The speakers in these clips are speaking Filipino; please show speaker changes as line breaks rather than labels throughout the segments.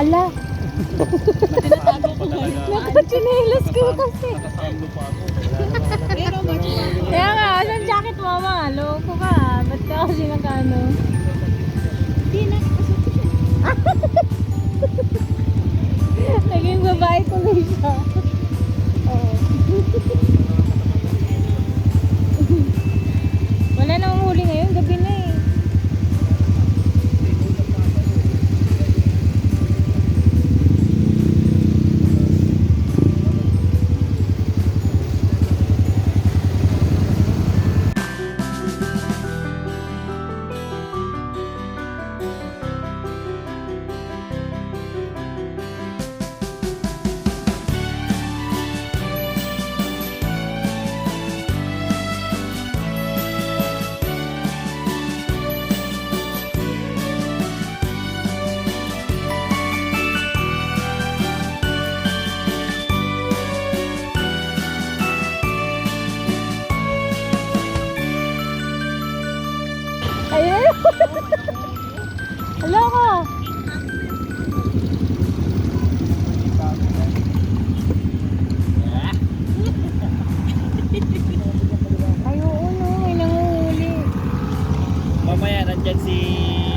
Hala,
Tinatago ko ngayon.
nakachinelas ko kasi.
Nakasando pa ako.
Pero matatago.
Kaya nga, asan jacket mo ma? Loko ka. Ba't ka kasi nagkano?
Hindi na, nakasuot ko siya.
Naging babae tuloy siya. Oo. Wala nang huli ngayon, gabi na eh. Ayun! Hala ka! Ay, oo no, may nanguhuli.
Mamaya nandyan si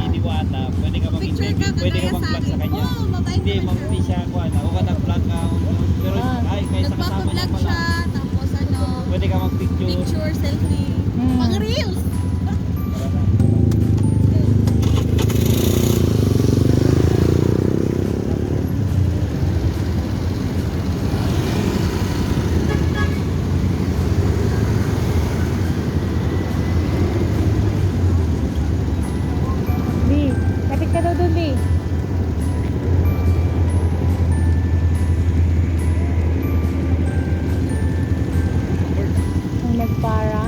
Diwata. Pwede ka
Picture ka
pwede ka
kagaya sa
mag-vlog sa
akin.
kanya.
Oo, mabait
Hindi,
naman siya.
hindi siya kuha na. Huwag ka nag-vlog ka. Pero ay, kaysa kasama niya
Nagpapablog
pala.
siya, tapos ano,
Pwede ka mag-picture.
picture, selfie.
Hmm.
Pang reels.
Di, kapit ka daw dun, Di. Ang nagpara.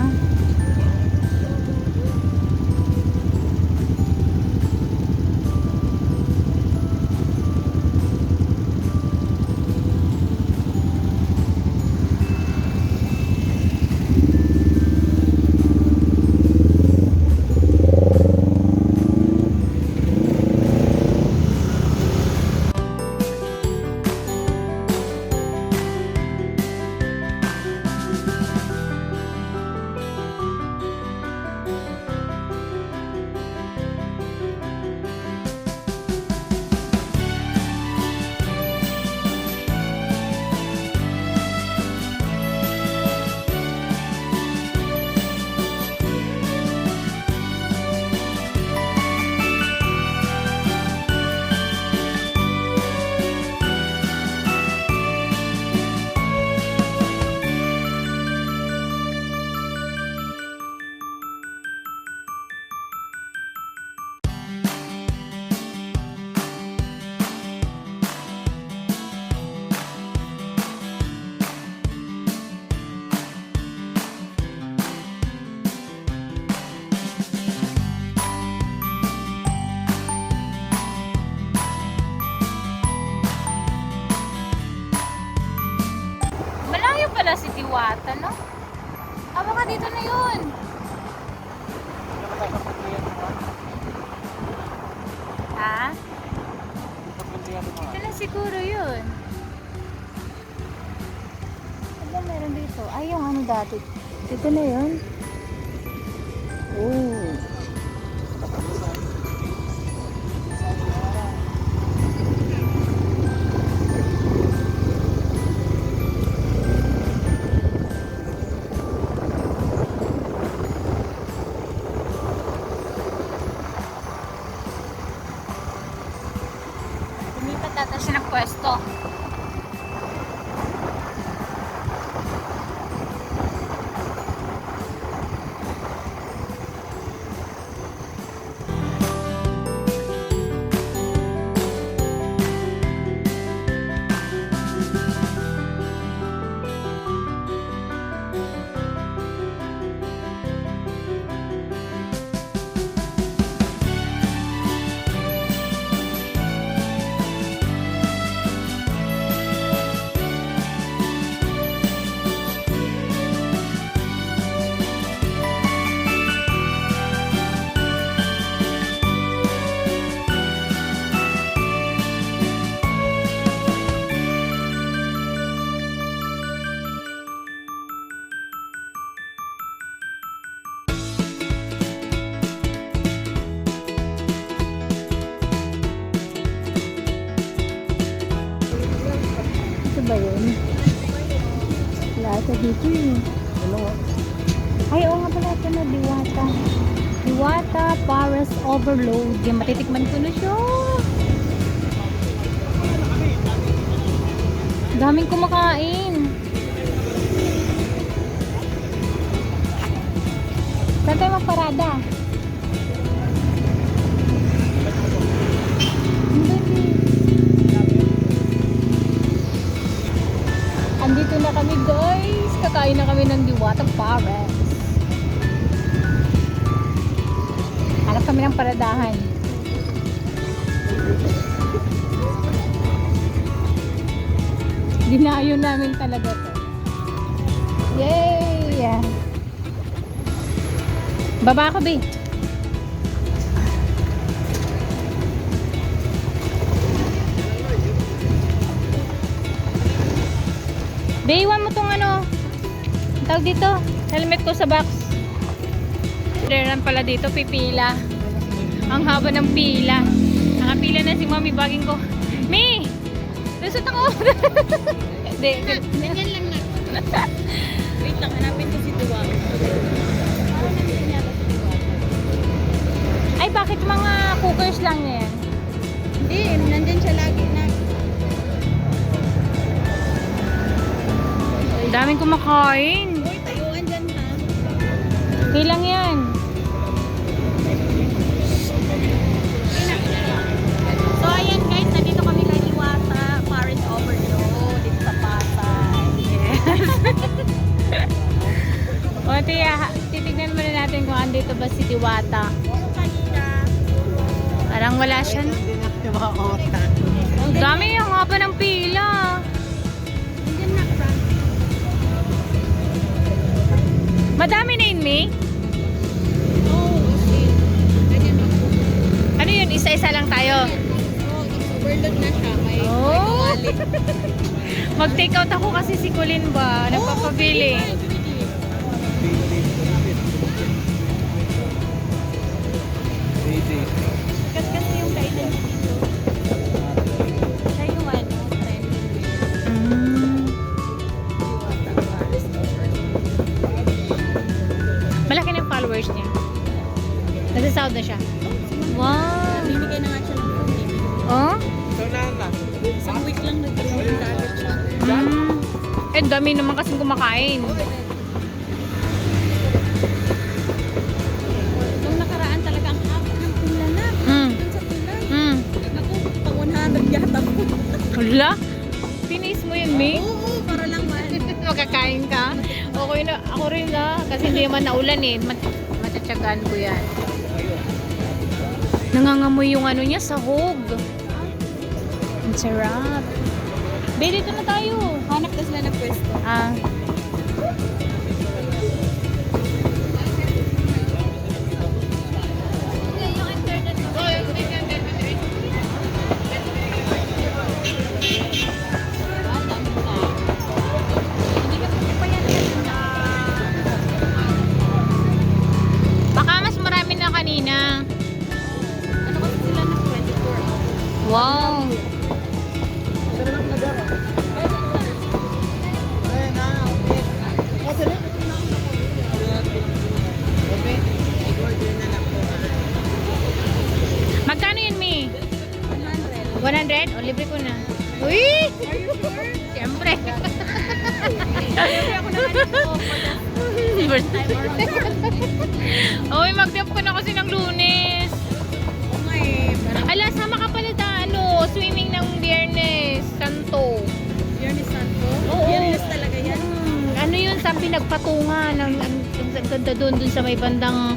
Malayo pala si Diwata, no? Ah, baka dito na yun. Ha? Dito na siguro yun. Ano meron dito? Ay, yung ano dati. Dito na yun. Oh. Lumipat data siya ng pwesto. Ata dito yun. Ay, oo nga pala ito na, Diwata. Diwata Forest Overload. Yan, matitikman ko na siya. Daming kumakain. Saan tayo magparada? Andito na kami guys. Kakain na kami ng Diwata Forest. Hanap kami ng paradahan. Dinayo namin talaga to. Yay! Baba ko, be. Be, iwan mo tong ano. Ang tawag dito. Helmet ko sa box. Meron pala dito, pipila. Ang haba ng pila. Nakapila na si Mami baging ko. Mi! Lusot ako! Hindi.
Ganyan lang na. Wait lang, hanapin ko si Diwata. Parang nandiyan yata si Diwata.
Ay, bakit mga cookers lang niya yan?
Hindi, nandyan siya lagi na.
Daming kumakain.
Uy, tayuan dyan ha.
Okay lang yan.
So ayan guys, nandito kami kay Diwata Forest Overload dito sa Pasay.
O, tiya, titignan muna natin kung andito ba si Diwata.
Kanina.
Parang wala siya. Ang dami yung haba ng pila.
Nandyan na ka.
Madami na yun, Mi.
Oo, kasi ganyan ako.
Ano yun? Isa-isa lang tayo.
Oo, overload na siya. May
Oh.
kawali.
Mag-take out ako kasi si Colin ba? Nagpapabili.
Kasi yung kainan dito. Siya yung ano, trending with
Mm.
Diwata Forest Overload.
Malaki na yung followers niya. Nagsasound na siya. Wow!
Bibigay na nga siya ng phone eh.
Oh?
Isang week lang nag-trending kaagad siya.
Mm. Eh, dami naman kasing kumakain.
Nung nakaraan talaga ang haba ng pila na.
Mm.
Doon sa tulay.
Mm.
Naku, pang 100 yata po.
Hala? Tinis mo yun, Mi?
Oo, para lang
Makakain ka? Okay na. Ako rin na. Kasi hindi naman naulan eh. Matsatsagaan ko yan. Nangangamoy yung ano niya, sahog. Ang sarap. Be, dito na tayo.
Hanap na sila ng pwesto.
Ah. Baka mas marami na kanina.
Ano kasi sila ng 24 hours?
Wow. Magkano yun, Mi?
100.
100? O, libre ko na. Uy!
Are you sure?
Siyempre.
Sabi ako na ano
First
time around.
Uy, mag-dip ko na kasi ng Lunes.
Oo nga eh. Parang
Ala, sama ka pala ano, swimming ng Biyernes Santo.
Biyernes Santo.
Oo.
Biyernes talaga yan.
Ano yun sa pinagpatungan ang ganda doon sa may bandang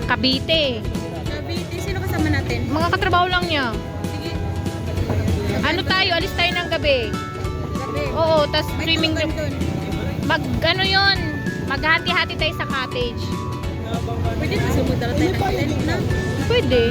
Cavite.
Cavite, sino kasama natin?
Mga katrabaho lang niya.
Sige.
Ano tayo, alis tayo ng gabi.
Gabi.
Oo, tas
May
swimming
tuban doon.
ano yun, maghati-hati tayo sa cottage.
Pwede na sumudara tayo ng tent na.
Pwede.